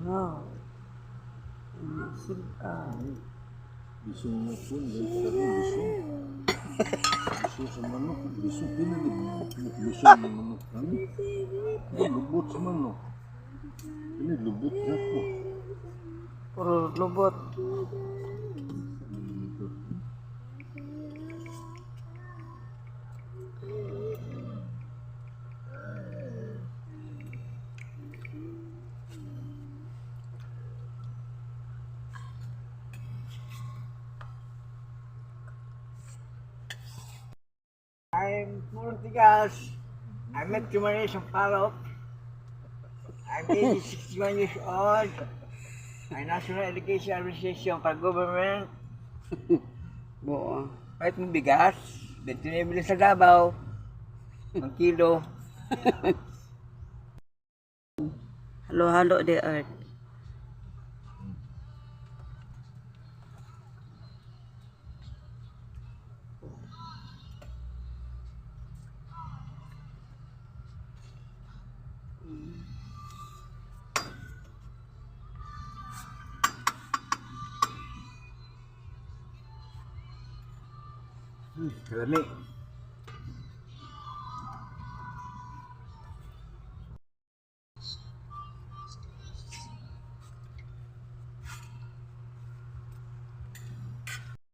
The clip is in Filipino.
Wow. Bisong na po, bisong. Bisong sa manok, bisong pinalibot. Bisong ng manok. Lubot sa manok. Pinalibot na po. Puro lubot. I'm Portugal. I'm at Generation Parok. I'm 61 years old. My National Education Administration for Government. Buo. Kahit mo bigas, dito na ibili sa Davao. Ang kilo. Halo-halo the earth. Kalami.